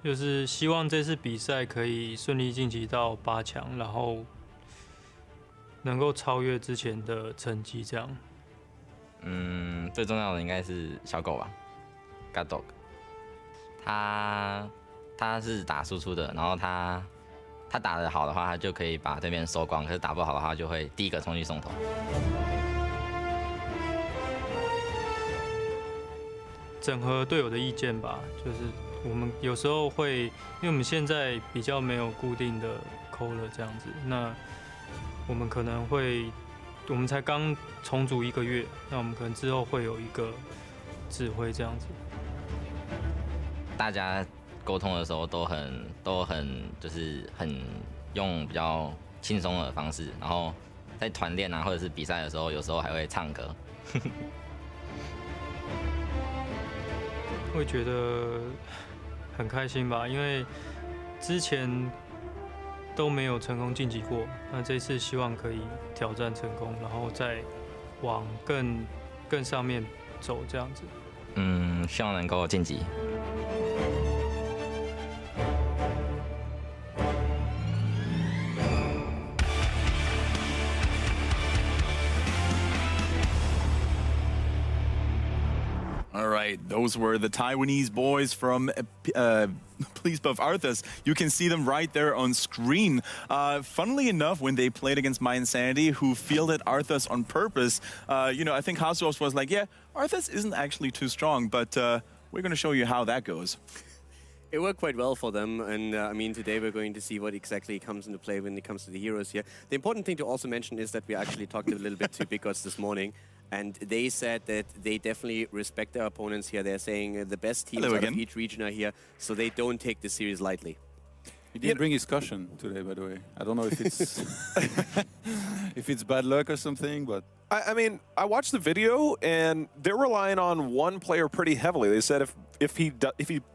就是希望这次比赛可以顺利晋级到8强，然后能够超越之前的成绩，这样。最重要的应该是小狗吧 ，God Dog。他是打输出的，然后他打得好的话，他就可以把对面收光；可是打不好的话，就会第一个冲去送头。整合队友的意见吧，就是我们有时候会，因为我们现在比较没有固定的 caller 这样子，那我们可能会，我们才刚重组1个月，那我们可能之后会有一个指挥这样子。大家沟通的时候都很就是很用比较轻松的方式，然后在团练啊或者是比赛的时候，有时候还会唱歌。会觉得很开心吧，因为之前都没有成功晋级过，那这次希望可以挑战成功，然后再往更上面走这样子。希望能够晋级。All right, those were the Taiwanese boys from Please Buff Arthas. You can see them right there on screen. Funnily enough, when they played against My Insanity, who fielded Arthas on purpose, I think Hasos was like, yeah, Arthas isn't actually too strong, but we're going to show you how that goes. It worked quite well for them, and I mean, today we're going to see what exactly comes into play when it comes to the heroes here. The important thing to also mention is that we actually talked a little bit to Big Gods this morning, and they said that they definitely respect their opponents here. They're saying the best teams out of each region are here, so they don't take this series lightly. He didn't bring his cushion today, by the way. I don't know if it's if it's bad luck or something, but I mean, I watched the video, and they're relying on one player pretty heavily. They said if he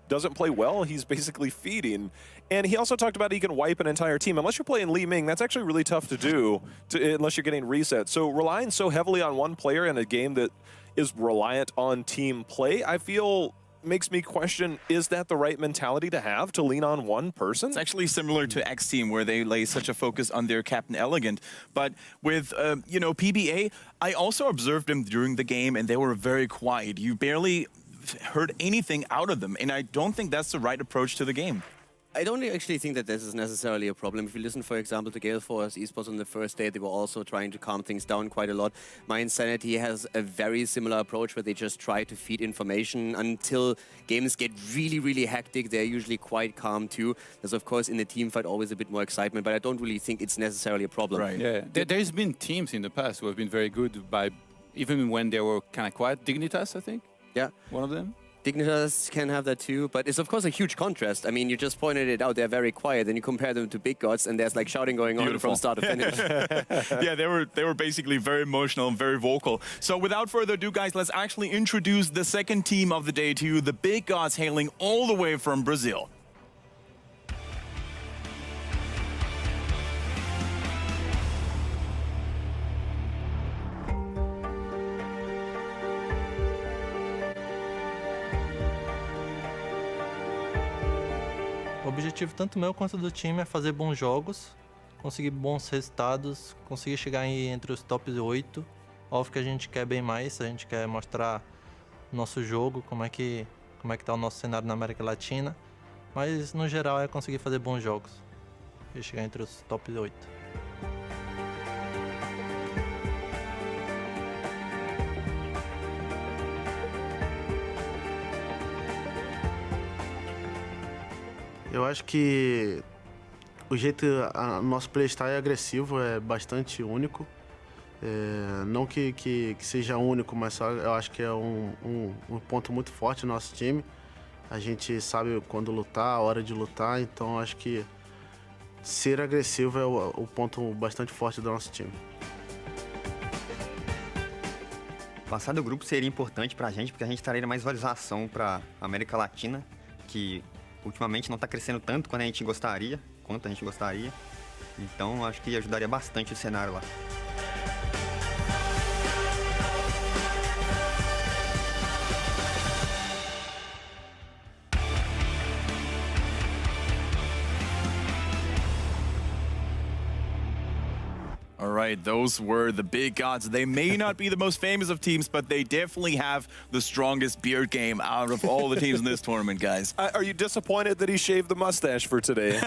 doesn't play well, he's basically feeding. And he also talked about he can wipe an entire team. Unless you're playing Li Ming, that's actually really tough to do, unless you're getting reset. So relying so heavily on one player in a game that is reliant on team play, I feel makes me question, is that the right mentality to have, to lean on one person? It's actually similar to X Team, where they lay such a focus on their Captain Elegant. But with, PBA, I also observed them during the game, and they were very quiet. You barely heard anything out of them, and I don't think that's the right approach to the game. I don't actually think that this is necessarily a problem. If you listen, for example, to Gale Force Esports on the first day, they were also trying to calm things down quite a lot. My Insanity has a very similar approach where they just try to feed information until games get really, really hectic. They're usually quite calm too. There's, of course, in the team fight always a bit more excitement, but I don't really think it's necessarily a problem. Right. yeah, there's been teams in the past who have been very good by, even when they were kind of quiet. Dignitas, I think. Yeah. One of them. Dignitas can have that too, but it's of course a huge contrast. I mean, you just pointed it out, they're very quiet, and you compare them to Big Gods, and there's like shouting going on from start to finish. Yeah, they were basically very emotional and very vocal. So without further ado, guys, let's actually introduce the second team of the day to you, the Big Gods, hailing all the way from Brazil. O objetivo tanto meu quanto do time é fazer bons jogos, conseguir bons resultados, conseguir chegar entre os top 8. Óbvio que a gente quer bem mais, a gente quer mostrar nosso jogo, como é que tá o nosso cenário na América Latina, mas no geral é conseguir fazer bons jogos e chegar entre os top 8. Eu acho que o jeito nosso playstyle é agressivo, é bastante único. Não que seja único, mas só eu acho que é um ponto muito forte do nosso time. A gente sabe quando lutar, a hora de lutar, então acho que ser agressivo é o ponto bastante forte do nosso time. Passar do grupo seria importante pra gente, porque a gente traria mais visualização pra América Latina, que ultimamente não está crescendo tanto quanto a gente gostaria. Então, acho que ajudaria bastante o cenário lá. All right, those were the big gods. They may not be the most famous of teams, but they definitely have the strongest beard game out of all the teams in this tournament, guys. Are you disappointed that he shaved the mustache for today?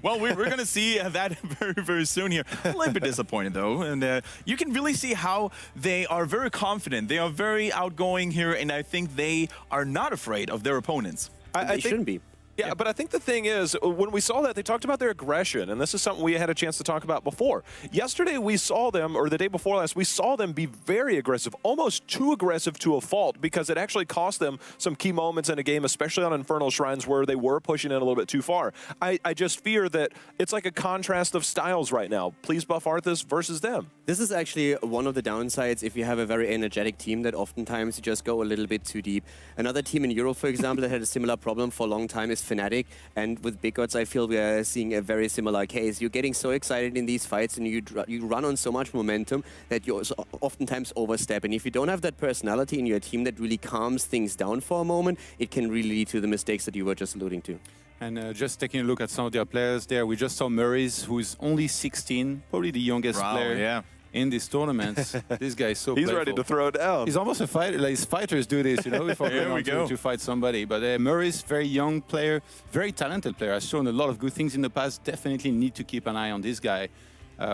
Well, we're going to see that very, very soon here. A little bit disappointed, though. And you can really see how they are very confident. They are very outgoing here, and I think they are not afraid of their opponents. They think, shouldn't be. Yeah, but I think the thing is, when we saw that, they talked about their aggression, and this is something we had a chance to talk about before. Yesterday, we saw them, or the day before last, we saw them be very aggressive, almost too aggressive to a fault, because it actually cost them some key moments in a game, especially on Infernal Shrines, where they were pushing it a little bit too far. I just fear that it's like a contrast of styles right now. Please buff Arthas versus them. This is actually one of the downsides if you have a very energetic team that oftentimes you just go a little bit too deep. Another team in Europe, for example, that had a similar problem for a long time is Fnatic. And with Big Gods, I feel we are seeing a very similar case. You're getting so excited in these fights and you run on so much momentum that you oftentimes overstep. And if you don't have that personality in your team that really calms things down for a moment, it can really lead to the mistakes that you were just alluding to. And just taking a look at some of their players there, we just saw Murray's, who's only 16, probably the youngest player in these tournaments. This guy is so He's playful. ready to throw down. He's almost a fighter. Like, fighters do this, you know, before going on to fight somebody. But Murray's very young player, very talented player. Has shown a lot of good things in the past. Definitely need to keep an eye on this guy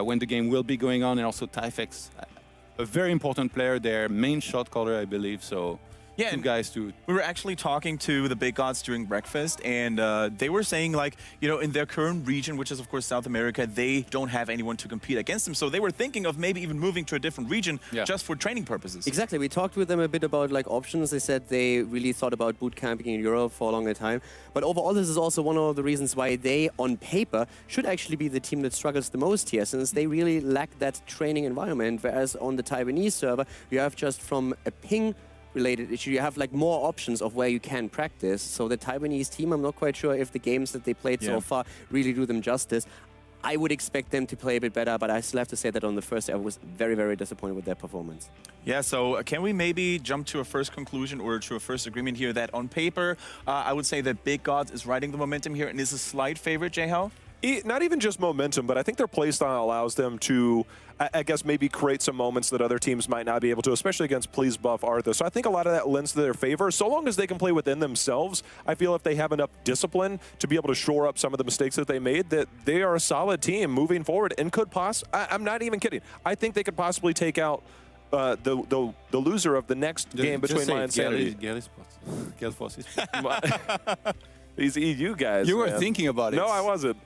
when the game will be going on. And also Tyfex, a very important player, their main shot caller, I believe. So Yeah, two guys too. We were actually talking to the big gods during breakfast, and they were saying, like, you know, in their current region, which is of course South America, they don't have anyone to compete against them. So they were thinking of maybe even moving to a different region just for training purposes. Exactly. We talked with them a bit about like options. They said they really thought about boot camping in Europe for a longer time. But overall, this is also one of the reasons why they, on paper, should actually be the team that struggles the most here, since they really lack that training environment. Whereas on the Taiwanese server, you have just from a ping related issue, you have like more options of where you can practice. So the Taiwanese team, I'm not quite sure if the games that they played so far really do them justice. I would expect them to play a bit better, but I still have to say that on the first day I was very, very disappointed with their performance. Yeah, so can we maybe jump to a first conclusion or to a first agreement here that on paper, I would say that Big Gods is riding the momentum here and is a slight favorite, Jay-How? Not even just momentum, but I think their playstyle allows them to, I guess, maybe create some moments that other teams might not be able to, especially against Please Buff Arthas. So I think a lot of that lends to their favor. So long as they can play within themselves, I feel if they have enough discipline to be able to shore up some of the mistakes that they made, that they are a solid team moving forward and could I'm not even kidding. I think they could possibly take out the loser of the next game between my Insanity. These EU guys. You were thinking about it. No, I wasn't.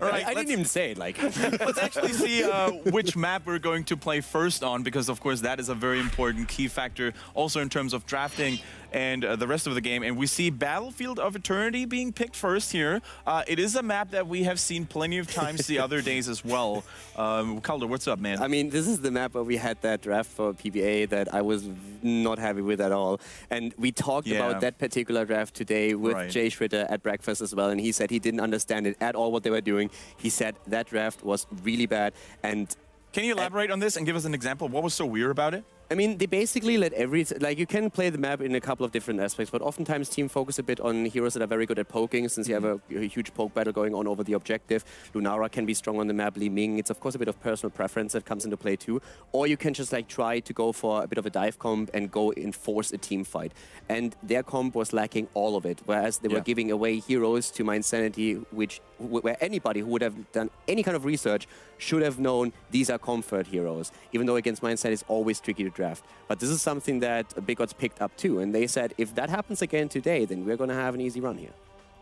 All right, I didn't even say it. Like, let's actually see which map we're going to play first on, because of course that is a very important key factor also in terms of drafting and the rest of the game. And we see Battlefield of Eternity being picked first here. It is a map that we have seen plenty of times the other days as well. Calder, what's up, man? I mean, this is the map where we had that draft for PBA that I was not happy with at all. And we talked about that particular draft today with Jay Schritter at breakfast as well. And he said he didn't understand it at all what they were doing. He said that draft was really bad. And can you elaborate on this and give us an example? What was so weird about it? I mean, they basically let you can play the map in a couple of different aspects, but oftentimes team focus a bit on heroes that are very good at poking, since you have a huge poke battle going on over the objective. Lunara can be strong on the map, Li Ming. It's of course a bit of personal preference that comes into play too. Or you can just like try to go for a bit of a dive comp and go enforce a team fight. And their comp was lacking all of it, whereas they were giving away heroes to My Insanity, where anybody who would have done any kind of research should have known these are comfort heroes, even though against My Insanity it's always tricky to draft. But this is something that Big Gods picked up too, and they said if that happens again today, then we're going to have an easy run here.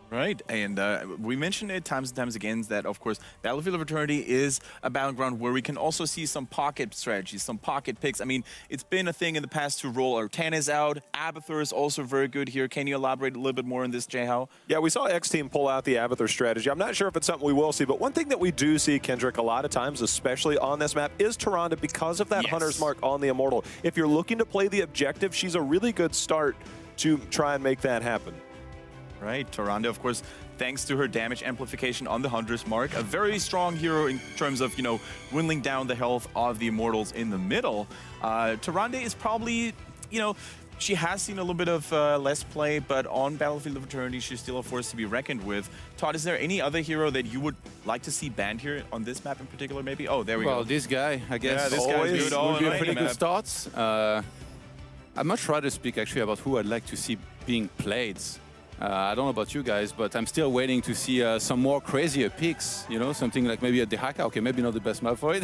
Right, and we mentioned it times and times again that, of course, Battlefield of Eternity is a battleground where we can also see some pocket strategies, some pocket picks. I mean, it's been a thing in the past to roll Arthas out. Abathur is also very good here. Can you elaborate a little bit more on this, Jay-How? Yeah, we saw X-Team pull out the Abathur strategy. I'm not sure if it's something we will see, but one thing that we do see, Kendrick, a lot of times, especially on this map, is Tyrande because of that Hunter's Mark on the Immortal. If you're looking to play the objective, she's a really good start to try and make that happen. Right, Tyrande, of course, thanks to her damage amplification on the Hunter's Mark, a very strong hero in terms of, you know, whittling down the health of the Immortals in the middle. Tyrande is probably, you know, she has seen a little bit of less play, but on Battlefield of Eternity, she's still a force to be reckoned with. Todd, is there any other hero that you would like to see banned here on this map in particular, maybe? Oh, there we go. Well, this guy, I guess, Yeah, this guy's good would be a pretty map. good start. I'd much rather speak actually about who I'd like to see being played. I don't know about you guys, but I'm still waiting to see some more crazier picks. You know, something like maybe a Dehaka. Okay, maybe not the best map for it.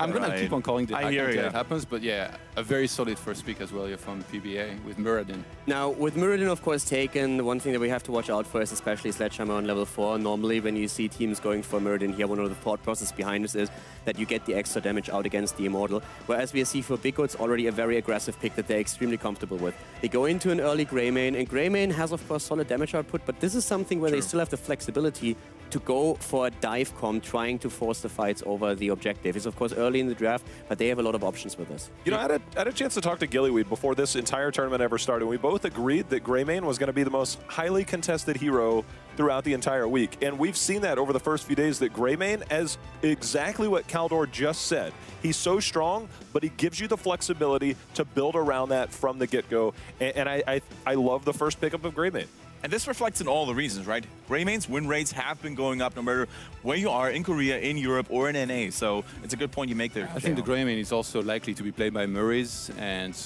I'm gonna keep on calling Dehaka until it happens. But yeah, a very solid first pick as well here from PBA with Muradin. Now, with Muradin, of course, taken, the one thing that we have to watch out for is especially Sledgehammer on level 4. Normally, when you see teams going for Muradin here, one of the thought process behind this is that you get the extra damage out against the Immortal. Whereas we see for Biggo, it's already a very aggressive pick that they're extremely comfortable with. They go into an early Greymane, and Greymane has, of course, solid damage output, but this is something where they still have the flexibility to go for a dive comp, trying to force the fights over the objective. It's, of course, early in the draft, but they have a lot of options with this. You know, I had a chance to talk to Gillyweed before this entire tournament ever started. We both agreed that Greymane was going to be the most highly contested hero throughout the entire week. And we've seen that over the first few days, that Greymane, as exactly what Kaldor just said, he's so strong, but he gives you the flexibility to build around that from the get-go. And I love the first pickup of Greymane. And this reflects in all the reasons, right? Greymane's win rates have been going up no matter where you are, in Korea, in Europe, or in NA. So it's a good point you make there. I think the Greymane is also likely to be played by Murray's, and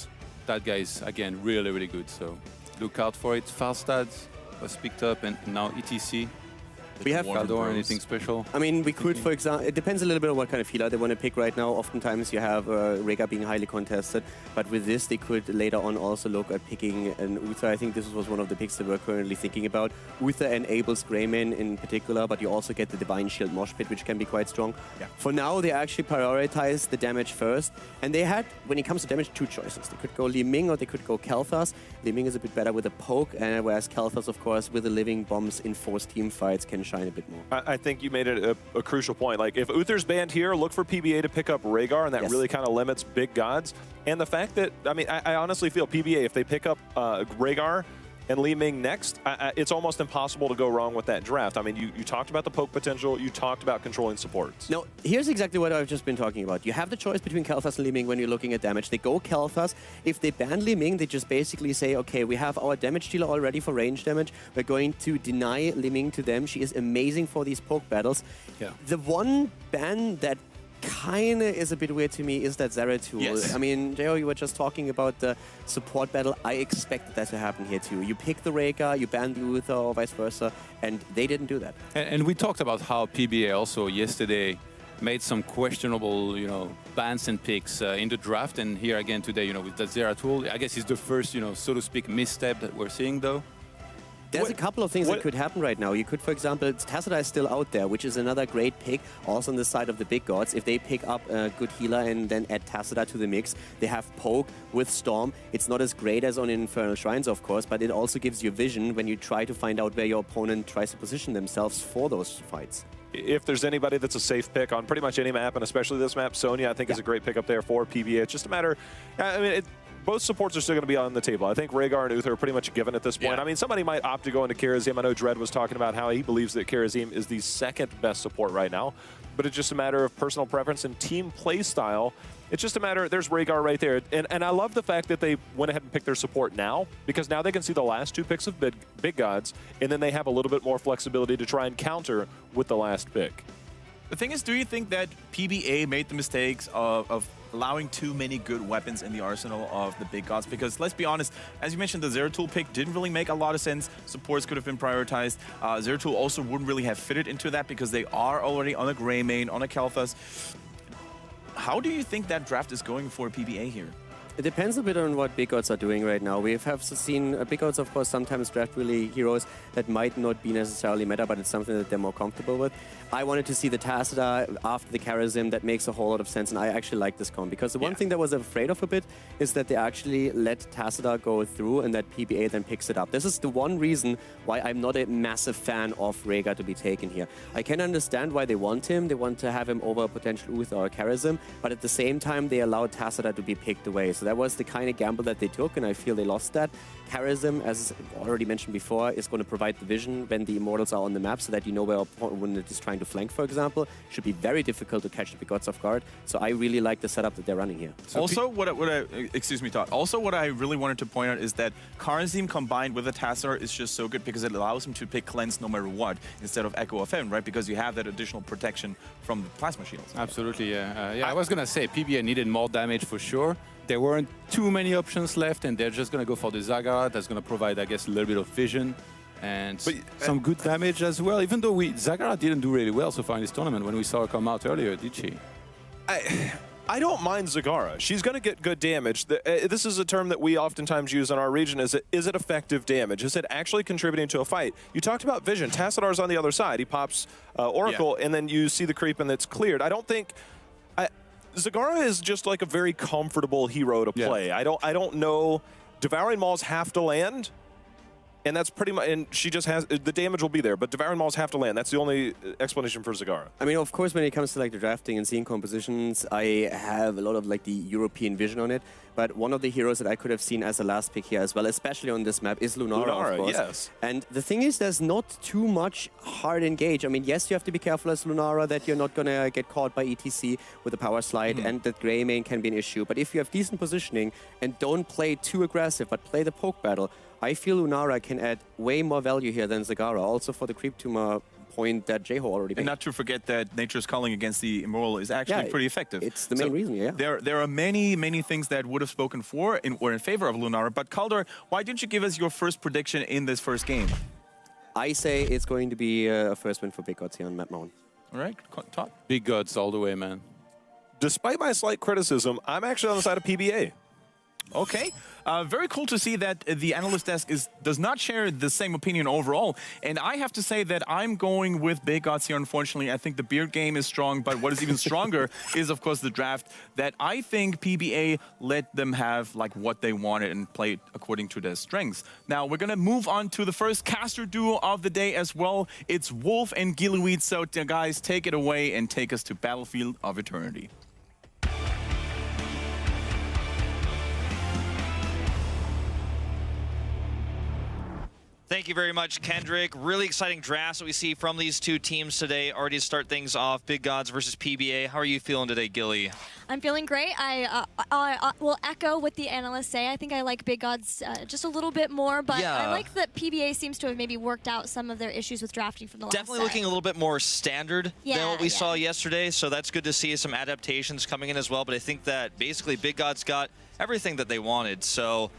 that guy is, again, really, really good. So look out for it. Falstad was picked up, and now ETC. We have Kaldor, anything special? I mean, we could, for example, it depends a little bit on what kind of healer they want to pick right now. Oftentimes you have Rega being highly contested, but with this they could later on also look at picking an Uther. I think this was one of the picks that we're currently thinking about. Uther enables Greymane in particular, but you also get the Divine Shield Mosh Pit, which can be quite strong. Yeah. For now, they actually prioritize the damage first, and they had, when it comes to damage, two choices. They could go Li Ming or they could go Kalthas. Li Ming is a bit better with a poke, whereas Kalthas, of course, with the living bombs in forced team fights can shine a bit more. I think you made it a crucial point. Like, if Uther's banned here, look for PBA to pick up Rhaegar, and that really kind of limits big gods. And the fact that, I mean, I honestly feel PBA, if they pick up Rhaegar and Li Ming next, it's almost impossible to go wrong with that draft. I mean, you talked about the poke potential, you talked about controlling supports. No, here's exactly what I've just been talking about. You have the choice between Kalthas and Li Ming when you're looking at damage. They go Kalthas. If they ban Li Ming, they just basically say, okay, we have our damage dealer already for range damage. We're going to deny Li Ming to them. She is amazing for these poke battles. Yeah. The one ban that kind of is a bit weird to me is that Zeratul. Yes. I mean, Jao, you were just talking about the support battle. I expected that to happen here too. You pick the Rhaegar, you ban the Uther or vice versa, and they didn't do that. And we talked about how PBA also yesterday made some questionable, you know, bans and picks in the draft, and here again today, you know, with that Zeratul. I guess it's the first, you know, so to speak, misstep that we're seeing though. There's a couple of things that could happen right now. You could, for example, Tassadar is still out there, which is another great pick, also on the side of the big gods. If they pick up a good healer and then add Tassadar to the mix, they have poke with Storm. It's not as great as on Infernal Shrines, of course, but it also gives you vision when you try to find out where your opponent tries to position themselves for those fights. If there's anybody that's a safe pick on pretty much any map, and especially this map, Sonya, I think is a great pick up there for PBA. It's just a matter, I mean, both supports are still going to be on the table. I think Rhaegar and Uther are pretty much given at this point. I mean, somebody might opt to go into Kharazim. I know Dredd was talking about how he believes that Kharazim is the second best support right now, but it's just a matter of personal preference and team play style. It's just a matter, there's Rhaegar right there. And I love the fact that they went ahead and picked their support now, because now they can see the last two picks of big gods, and then they have a little bit more flexibility to try and counter with the last pick. The thing is, do you think that PBA made the mistakes of allowing too many good weapons in the arsenal of the big gods? Because let's be honest, as you mentioned, the Zeratul pick didn't really make a lot of sense. Supports could have been prioritized. Zeratul also wouldn't really have fitted into that because they are already on a Greymane, on a Kalthas. How do you think that draft is going for PBA here? It depends a bit on what big gods are doing right now. We have seen big gods, of course, sometimes draft really heroes that might not be necessarily meta, but it's something that they're more comfortable with. I wanted to see the Tassadar after the Kharazim. That makes a whole lot of sense, and I actually like this comp, because the one thing that I was afraid of a bit is that they actually let Tassadar go through and that PBA then picks it up. This is the one reason why I'm not a massive fan of Rhaegar to be taken here. I can understand why they want him. They want to have him over a potential Uther or Kharazim, but at the same time, they allow Tassadar to be picked away. So that was the kind of gamble that they took, and I feel they lost that. Charism, as already mentioned before, is going to provide the vision when the Immortals are on the map so that you know where opponent is trying to flank, for example. Should be very difficult to catch the Big Gods off guard. So I really like the setup that they're running here. So also, excuse me, Todd. Also, what I really wanted to point out is that Karazim combined with the Tassar is just so good because it allows him to pick Cleanse no matter what instead of Echo of Heaven, right? Because you have that additional protection from the Plasma Shields. Absolutely, yeah. I was going to say PBA needed more damage for sure. There weren't too many options left, and they're just going to go for the Zagara. That's going to provide, I guess, a little bit of vision and some good damage as well. Even though Zagara didn't do really well so far in this tournament when we saw her come out earlier, did she? I don't mind Zagara. She's going to get good damage. This is a term that we oftentimes use in our region. Is it effective damage? Is it actually contributing to a fight? You talked about vision. Tassadar's on the other side. He pops Oracle, and then you see the creep and it's cleared. I don't think... Zagara is just like a very comfortable hero to play. I don't know. Devouring Mauls have to land, and that's pretty much. And she just has the damage will be there, but Devouring Mauls have to land. That's the only explanation for Zagara. I mean, of course, when it comes to like the drafting and seeing compositions, I have a lot of like the European vision on it. But one of the heroes that I could have seen as a last pick here as well, especially on this map, is Lunara, of course. Yes. And the thing is, there's not too much hard engage. I mean, yes, you have to be careful as Lunara that you're not going to get caught by ETC with a power slide, and that Grey main can be an issue. But if you have decent positioning and don't play too aggressive, but play the poke battle, I feel Lunara can add way more value here than Zagara, also for the creep tumor point that Jeho already made. And not to forget that Nature's Calling against the Immoral is actually pretty effective. It's the main reason, yeah. There are many things that would have spoken for or in favor of Lunara. But Kaldor, why didn't you give us your first prediction in this first game? I say it's going to be a first win for Big Gods here on Map Mountain. All right, Todd? Big Gods all the way, man. Despite my slight criticism, I'm actually on the side of PBA. Okay. Very cool to see that the analyst desk does not share the same opinion overall. And I have to say that I'm going with Big Gods here, unfortunately. I think the beard game is strong, but what is even stronger is, of course, the draft. That I think PBA let them have like what they wanted and play according to their strengths. Now, we're going to move on to the first caster duo of the day as well. It's Wolf and Gillyweed. So, guys, take it away and take us to Battlefield of Eternity. Thank you very much, Kendrick. Really exciting drafts that we see from these two teams today. Already to start things off, Big Gods versus PBA. How are you feeling today, Gilly? I'm feeling great. I will echo what the analysts say. I think I like Big Gods just a little bit more, but I like that PBA seems to have maybe worked out some of their issues with drafting from the last Definitely looking a little bit more standard than what we saw yesterday, so that's good to see some adaptations coming in as well, but I think that basically Big Gods got everything that they wanted, so...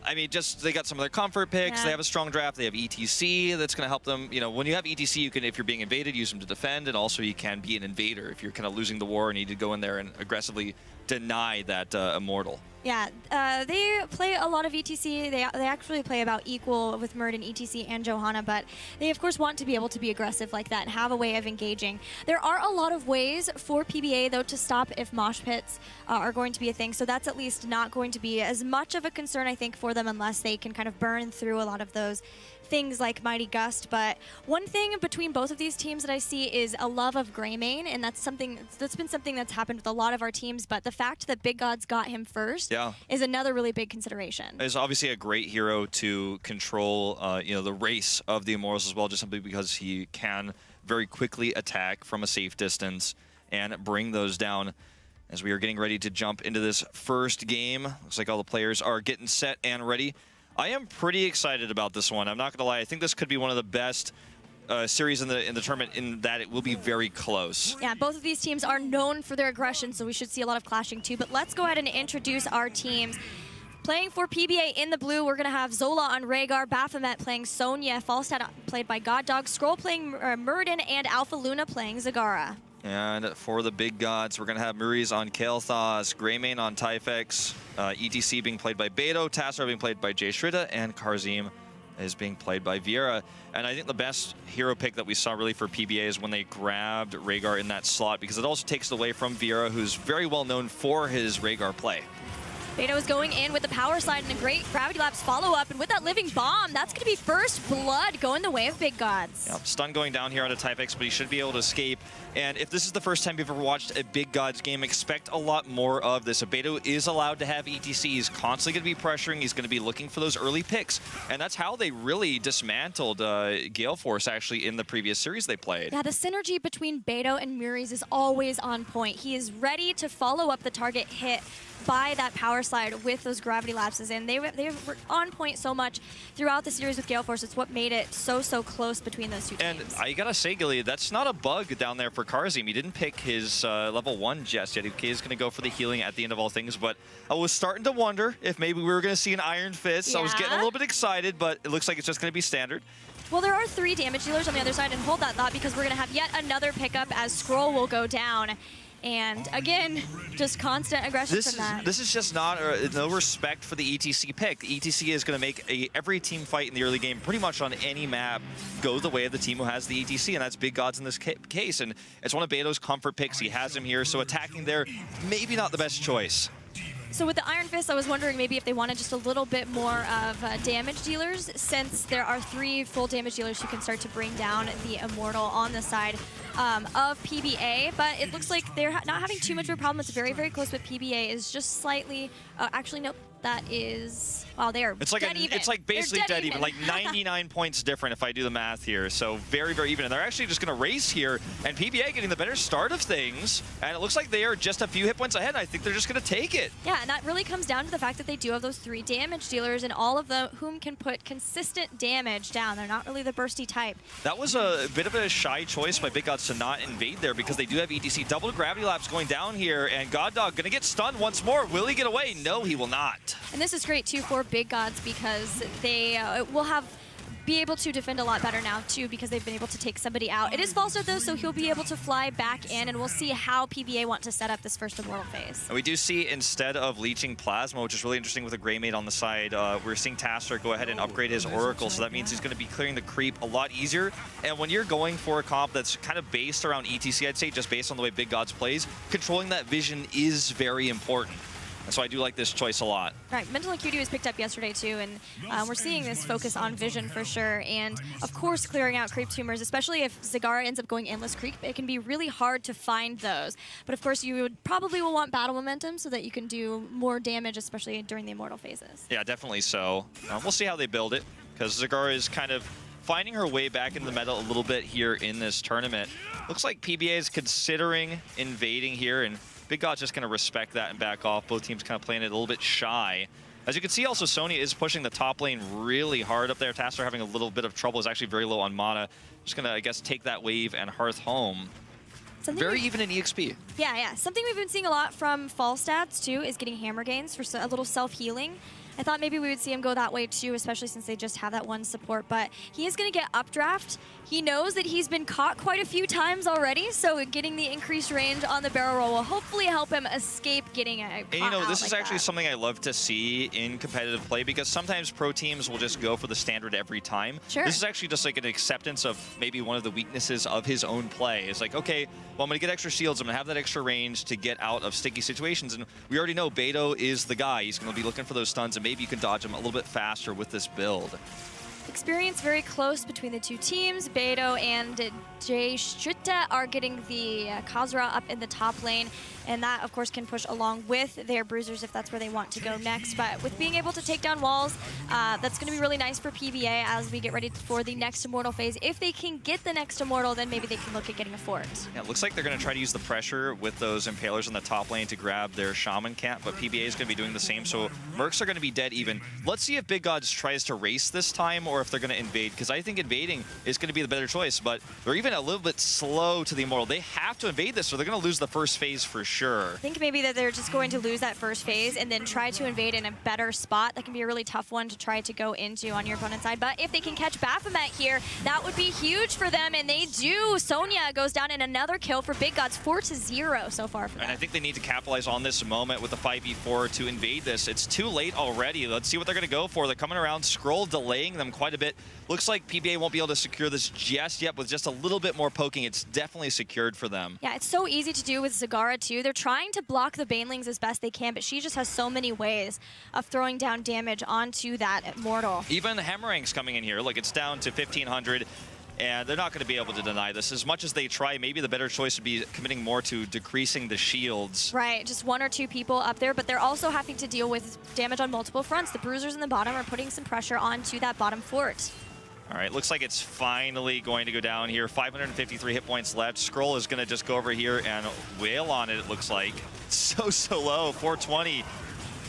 I mean, they got some of their comfort picks. They have a strong draft. They have ETC that's going to help them. You know, when you have ETC, you can, if you're being invaded, use them to defend, and also you can be an invader if you're kind of losing the war and need to go in there and aggressively deny that Immortal. Yeah, they play a lot of ETC. They actually play about equal with Murden, ETC, and Johanna, but they, of course, want to be able to be aggressive like that and have a way of engaging. There are a lot of ways for PBA, though, to stop if mosh pits are going to be a thing, so that's at least not going to be as much of a concern, I think, for them unless they can kind of burn through a lot of those things like Mighty Gust. But one thing between both of these teams that I see is a love of Greymane, and that's been something that's happened with a lot of our teams, but the fact that Big Gods got him first is another really big consideration. He's obviously a great hero to control the race of the Immortals as well, just simply because he can very quickly attack from a safe distance and bring those down. As we are getting ready to jump into this first game, looks like all the players are getting set and ready. I am pretty excited about this one. I'm not going to lie. I think this could be one of the best series in the tournament in that it will be very close. Yeah, both of these teams are known for their aggression, so we should see a lot of clashing too. But let's go ahead and introduce our teams. Playing for PBA in the blue, we're going to have Zola on Rhaegar, Baphomet playing Sonya, Falstad played by GodDog, Skrull playing Murden, and Alpha Luna playing Zagara. And for the Big Gods, we're going to have Muriz on Kael'thas, Greymane on Typhex, ETC being played by Beto, Tassar being played by Jay Shrita, and Karzim is being played by Vieira. And I think the best hero pick that we saw really for PBA is when they grabbed Rhaegar in that slot, because it also takes it away from Vieira, who's very well known for his Rhaegar play. Beto is going in with the power slide and a great Gravity Lapse follow-up, and with that living bomb, that's going to be first blood going the way of Big Gods. Yeah, stun going down here on a Type X, but he should be able to escape. And if this is the first time you've ever watched a Big Gods game, expect a lot more of this. Beto is allowed to have ETC. He's constantly going to be pressuring. He's going to be looking for those early picks. And that's how they really dismantled Gale Force, actually, in the previous series they played. Yeah, the synergy between Beto and Muri's is always on point. He is ready to follow up the target hit by that power slide with those gravity lapses, and they were on point so much throughout the series with Gale Force. It's what made it so close between those two teams. And I gotta say, Gilly, that's not a bug down there for Karzim. He didn't pick his level 1 just yet. He is going to go for the healing at the end of all things, but I was starting to wonder if maybe we were going to see an Iron Fist. Yeah. I was getting a little bit excited, but it looks like it's just going to be standard. Well, there are 3 damage dealers on the other side, and hold that thought because we're going to have yet another pickup as Scroll will go down. And again, just constant aggression from that. This is just not no respect for the ETC pick. The ETC is going to make every team fight in the early game, pretty much on any map, go the way of the team who has the ETC, and that's Big Gods in this case. And it's one of Beto's comfort picks. He has him here, so attacking there, maybe not the best choice. So with the Iron Fist, I was wondering maybe if they wanted just a little bit more of damage dealers, since there are 3 full damage dealers who can start to bring down the Immortal on the side of PBA. But it looks like they're not having too much of a problem. It's very, very close with PBA. Is just slightly, actually, nope. That is, wow, they are dead even. It's like basically dead even, like 99 points different if I do the math here. So very, very even. And they're actually just going to race here, and PBA getting the better start of things. And it looks like they are just a few hit points ahead. I think they're just going to take it. Yeah, and that really comes down to the fact that they do have those 3 damage dealers, and all of them whom can put consistent damage down. They're not really the bursty type. That was a bit of a shy choice by Big Gods to not invade there because they do have ETC. Double Gravity Lapse going down here, and God Dog going to get stunned once more. Will he get away? No, he will not. And this is great, too, for Big Gods because they will be able to defend a lot better now, too, because they've been able to take somebody out. It is Falster, though, so he'll be able to fly back in, and we'll see how PBA want to set up this first Immortal phase. And we do see, instead of leeching Plasma, which is really interesting with a Greymade on the side, we're seeing Tasser go ahead and upgrade his Oracle, so that means he's going to be clearing the creep a lot easier. And when you're going for a comp that's kind of based around ETC, I'd say, just based on the way Big Gods plays, controlling that vision is very important. And so I do like this choice a lot. Right, Mental Acuity was picked up yesterday too, and we're seeing this focus on vision for sure. And of course, clearing out creep tumors, especially if Zagara ends up going Endless Creep, it can be really hard to find those. But of course, you would probably will want battle momentum so that you can do more damage, especially during the Immortal phases. Yeah, definitely so. We'll see how they build it, because Zagara is kind of finding her way back in the meta a little bit here in this tournament. Looks like PBA is considering invading here, and Big God's just going to respect that and back off. Both teams kind of playing it a little bit shy. As you can see, also, Sonya is pushing the top lane really hard up there. Tasser having a little bit of trouble, is actually very low on mana. Just going to, I guess, take that wave and Hearth home. Very even in EXP. Yeah. Something we've been seeing a lot from Falstats, too, is getting hammer gains for a little self-healing. I thought maybe we would see him go that way too, especially since they just have that one support, but he is going to get updraft. He knows that he's been caught quite a few times already, so getting the increased range on the barrel roll will hopefully help him escape getting a And you know, this is actually something I love to see in competitive play, because sometimes pro teams will just go for the standard every time. Sure. This is actually just like an acceptance of maybe one of the weaknesses of his own play. It's like, okay, well, I'm going to get extra shields, I'm going to have that extra range to get out of sticky situations, and we already know Beto is the guy. He's going to be looking for those stuns, and maybe you can dodge him a little bit faster with this build. Experience very close between the two teams. Beto and Jay Strita are getting the Khazra up in the top lane, and that, of course, can push along with their bruisers if that's where they want to go next. But with being able to take down walls, that's going to be really nice for PBA as we get ready for the next Immortal phase. If they can get the next Immortal, then maybe they can look at getting a fort. Yeah, it looks like they're going to try to use the pressure with those Impalers in the top lane to grab their Shaman camp, but PBA is going to be doing the same, so Mercs are going to be dead even. Let's see if Big Gods tries to race this time, or if they're going to invade, because I think invading is going to be the better choice, but they're even a little bit slow to the Immortal. They have to invade this, or they're going to lose the first phase for sure. I think maybe that they're just going to lose that first phase and then try to invade in a better spot. That can be a really tough one to try to go into on your opponent's side, but if they can catch Baphomet here, that would be huge for them, and they do. Sonya goes down in another kill for Big Gods, 4-0 so far for them. And I think they need to capitalize on this moment with the 5v4 to invade this. It's too late already. Let's see what they're going to go for. They're coming around, Scroll delaying them quite quite a bit. Looks like PBA won't be able to secure this just yet. With just a little bit more poking, it's definitely secured for them. Yeah, it's so easy to do with Zagara too. They're trying to block the Banelings as best they can, but she just has so many ways of throwing down damage onto that Immortal. Even Hammerang's coming in here. Look, it's down to 1,500. And they're not going to be able to deny this. As much as they try, maybe the better choice would be committing more to decreasing the shields. Right, just 1 or 2 people up there, but they're also having to deal with damage on multiple fronts. The Bruisers in the bottom are putting some pressure onto that bottom fort. All right, looks like it's finally going to go down here. 553 hit points left. Scroll is going to just go over here and wail on it looks like. So low, 420.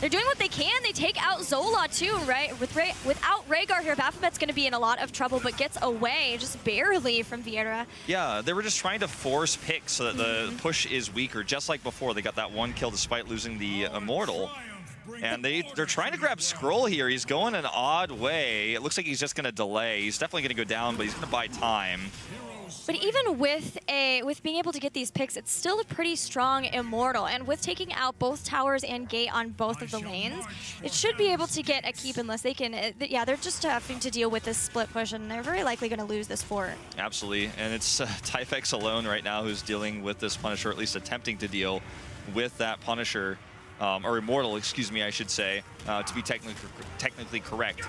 They're doing what they can. They take out Zola too, right? Without Rhaegar here, Baphomet's going to be in a lot of trouble, but gets away just barely from Vieira. Yeah, they were just trying to force picks so that the push is weaker. Just like before, they got that 1 kill despite losing the Immortal. And they're trying to grab Scroll here. He's going an odd way. It looks like he's just going to delay. He's definitely going to go down, but he's going to buy time. But even with being able to get these picks, it's still a pretty strong Immortal. And with taking out both towers and gate on both of the lanes, it should be able to get a keep unless they can. Yeah, they're just having to deal with this split push, and they're very likely going to lose this fort. Absolutely, and it's Typhex alone right now who's dealing with this Punisher, or at least attempting to deal with that Punisher. Or Immortal, excuse me, I should say, to be technically correct.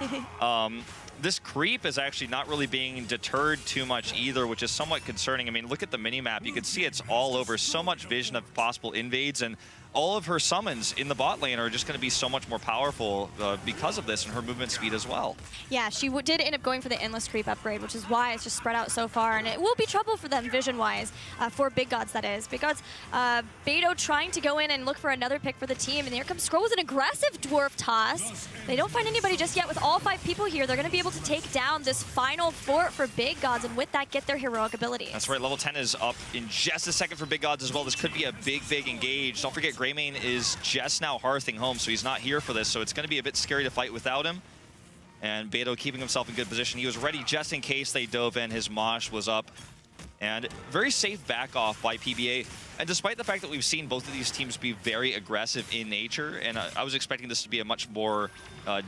This creep is actually not really being deterred too much either, which is somewhat concerning. I mean, look at the mini-map. You can see it's all over. So much vision of possible invades, and all of her summons in the bot lane are just going to be so much more powerful because of this, and her movement speed as well. Yeah, she did end up going for the Endless Creep upgrade, which is why it's just spread out so far, and it will be trouble for them vision-wise, for Big Gods, that is. Big Gods, Beto trying to go in and look for another pick for the team, and here comes Scroll with an aggressive Dwarf toss. They don't find anybody just yet. With all 5 people here, they're going to be able to take down this final fort for Big Gods, and with that, get their heroic abilities. That's right, level 10 is up in just a second for Big Gods as well. This could be a big engage. Don't forget, Greymane is just now hearthing home, so he's not here for this, so it's going to be a bit scary to fight without him. And Beto keeping himself in good position. He was ready just in case they dove in. His Mosh was up. And very safe back off by PBA. And despite the fact that we've seen both of these teams be very aggressive in nature, and I was expecting this to be a much more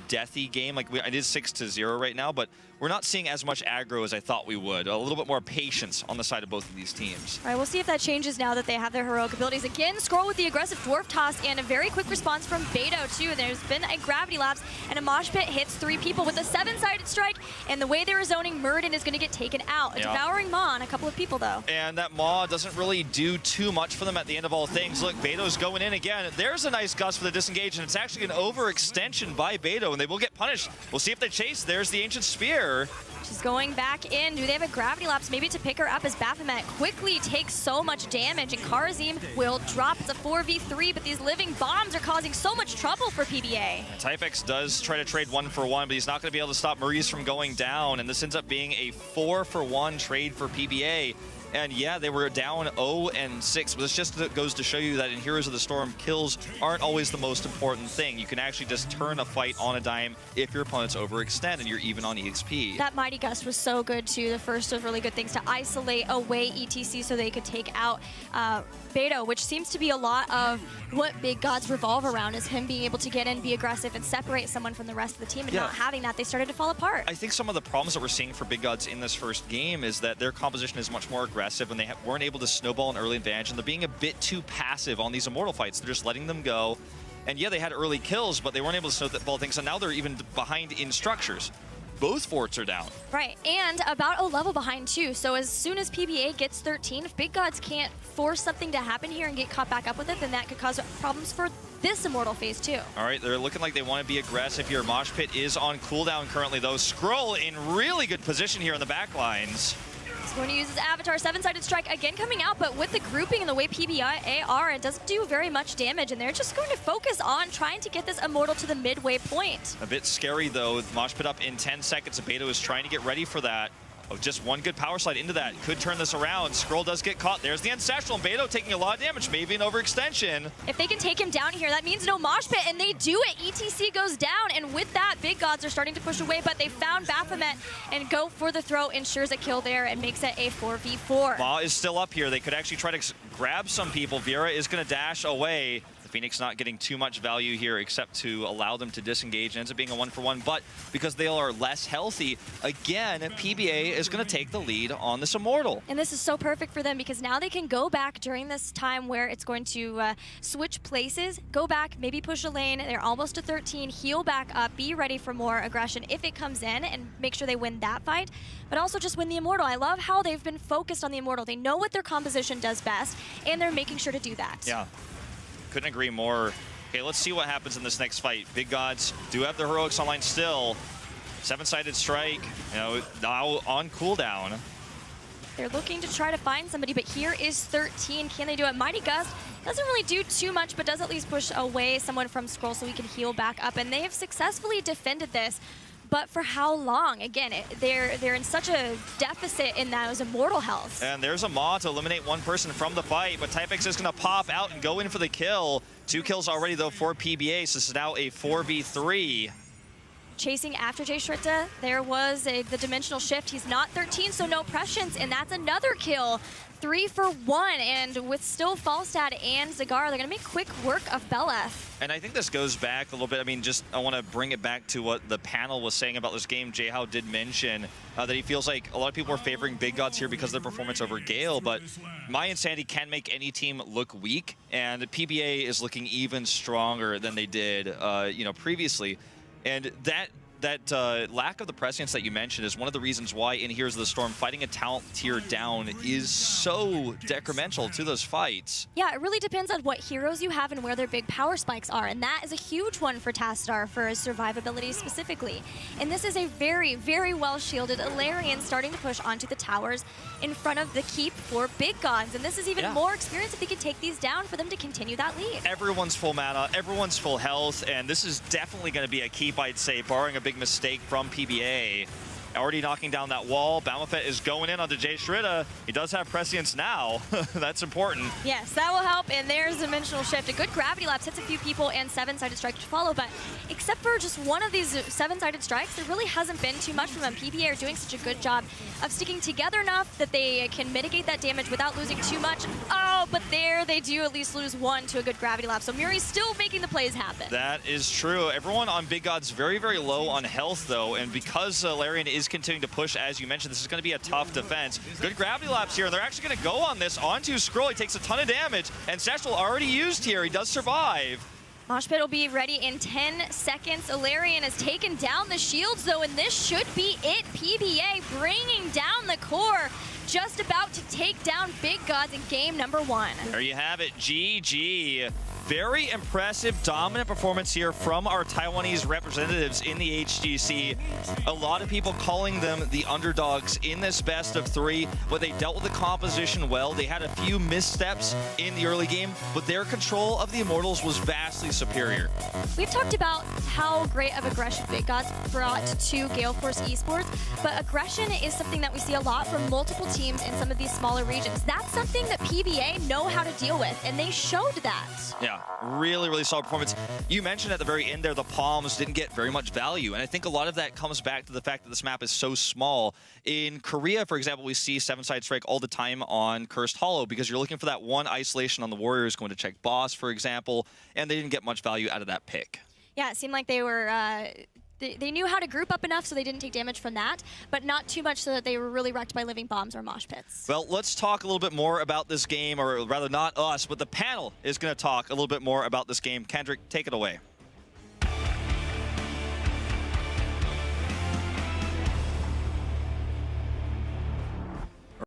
deathy game. Like I did 6-0 right now, but we're not seeing as much aggro as I thought we would. A little bit more patience on the side of both of these teams. All right, we'll see if that changes now that they have their heroic abilities. Again, Scroll with the aggressive Dwarf toss and a very quick response from Beto too. There's been a gravity lapse, and a Mosh Pit hits 3 people with a 7-sided strike, and the way they were zoning, Murden is going to get taken out. A Devouring Maw on a couple of people though. And that Maw doesn't really do too much for them at the end of all things. Look, Beto's going in again. There's a nice gust for the disengage, and it's actually an overextension by Beto, and they will get punished. We'll see if they chase. There's the Ancient Spear. She's going back in. Do they have a gravity lapse maybe to pick her up as Baphomet quickly takes so much damage, and Karazim will drop. It's a 4v3, but these living bombs are causing so much trouble for PBA. Typhex does try to trade 1-for-1, but he's not going to be able to stop Maurice from going down, and this ends up being a 4-for-1 trade for PBA. And yeah, they were down 0-6, but this just goes to show you that in Heroes of the Storm, kills aren't always the most important thing. You can actually just turn a fight on a dime if your opponents overextend and you're even on EXP. That Mighty Gust was so good too. The first of really good things to isolate away ETC so they could take out Beto, which seems to be a lot of what Big Gods revolve around, is him being able to get in, be aggressive, and separate someone from the rest of the team. And not having that, they started to fall apart. I think some of the problems that we're seeing for Big Gods in this first game is that their composition is much more aggressive, and they weren't able to snowball an early advantage, and they're being a bit too passive on these Immortal fights. They're just letting them go. And yeah, they had early kills, but they weren't able to snowball things, and now they're even behind in structures. Both forts are down. Right, and about a level behind too. So as soon as PBA gets 13, if Big Gods can't force something to happen here and get caught back up with it, then that could cause problems for this Immortal phase too. All right, they're looking like they want to be aggressive here. Mosh Pit is on cooldown currently though. Scroll in really good position here in the back lines. He's going to use his Avatar, 7-sided strike again coming out, but with the grouping and the way PBA are, it doesn't do very much damage, and they're just going to focus on trying to get this Immortal to the midway point. A bit scary though, Mosh Pit up in 10 seconds. Beto is trying to get ready for that. Oh, just one good power slide into that. Could turn this around. Scroll does get caught. There's the Ancestral, and Beto taking a lot of damage. Maybe an overextension. If they can take him down here, that means no Mosh Pit, and they do it. ETC goes down, and with that, Big Gods are starting to push away, but they found Baphomet and go for the throw, ensures a kill there, and makes it a 4v4. Maw is still up here. They could actually try to grab some people. Vieira is going to dash away. The Phoenix not getting too much value here except to allow them to disengage. It ends up being a 1-for-1, but because they are less healthy, again, PBA is going to take the lead on this Immortal. And this is so perfect for them because now they can go back during this time where it's going to switch places, go back, maybe push a lane. They're almost to 13, heal back up, be ready for more aggression if it comes in, and make sure they win that fight, but also just win the Immortal. I love how they've been focused on the Immortal. They know what their composition does best, and they're making sure to do that. Yeah, couldn't agree more. Okay, let's see what happens in this next fight. Big Gods do have their heroics online still. 7-sided strike, now on cooldown. They're looking to try to find somebody, but here is 13. Can they do it? Mighty Gust doesn't really do too much, but does at least push away someone from Scroll so he can heal back up, and they have successfully defended this. But for how long? Again, they're in such a deficit in those Immortal health. And there's a Maw to eliminate one person from the fight, but Typex is going to pop out and go in for the kill. 2 kills already, though, for PBA, so this is now a 4v3. Chasing after Jay Shrita, there was the dimensional shift. He's not 13, so no prescience, and that's another kill. 3 for 1, and with still Falstad and Zagara, they're going to make quick work of Beleth. And I think this goes back a little bit. I mean, I want to bring it back to what the panel was saying about this game. Jayhow did mention that he feels like a lot of people are favoring Big Gods here because of their performance over Gale, but My Insanity can make any team look weak, and PBA is looking even stronger than they did, previously. And that lack of the prescience that you mentioned is one of the reasons why in Heroes of the Storm, fighting a talent tier down is so detrimental to those fights. Yeah, it really depends on what heroes you have and where their big power spikes are, and that is a huge one for Tastar for his survivability specifically. And this is a very, very well-shielded Ilarion starting to push onto the towers in front of the keep for Big Gods, and this is even more experience if they can take these down for them to continue that lead. Everyone's full mana, everyone's full health, and this is definitely going to be a keep, I'd say, barring a big mistake from PBA. Already knocking down that wall. Balmafet is going in onto Jay Shrita. He does have prescience now. That's important. Yes, that will help, and there's Dimensional Shift. A good Gravity Lapse hits a few people, and 7-sided strike to follow, but except for just one of these 7-sided strikes, there really hasn't been too much from them. PBA are doing such a good job of sticking together enough that they can mitigate that damage without losing too much. Oh, but there they do at least lose one to a good Gravity Lapse, so Muri's still making the plays happen. That is true. Everyone on Big God's very, very low on health, though, and because Larian is continuing to push, as you mentioned, this is going to be a tough defense. Good Gravity Lapse here, and they're actually going to go on this onto Scroll. He takes a ton of damage, and Satchel already used here. He does survive. Mosh Pit will be ready in 10 seconds. Ilarion has taken down the shields, though, and this should be it. PBA bringing down the core, just about to take down Big Gods in game number 1. There you have it, GG. Very impressive, dominant performance here from our Taiwanese representatives in the HGC. A lot of people calling them the underdogs in this best of 3, but they dealt with the composition well. They had a few missteps in the early game, but their control of the Immortals was vastly superior. We've talked about how great of aggression Big Gods brought to Gale Force Esports, but aggression is something that we see a lot from multiple teams in some of these smaller regions. That's something that PBA know how to deal with, and they showed that. Yeah. Really, really solid performance. You mentioned at the very end there, the Palms didn't get very much value, and I think a lot of that comes back to the fact that this map is so small. In Korea, for example, we see 7-side strike all the time on Cursed Hollow because you're looking for that one isolation on the Warriors going to check boss, for example, and they didn't get much value out of that pick. Yeah, it seemed like they were... They knew how to group up enough so they didn't take damage from that, but not too much so that they were really wrecked by living bombs or mosh pits. Well, let's talk a little bit more about this game, or rather not us, but the panel is going to talk a little bit more about this game. Kendrick, take it away.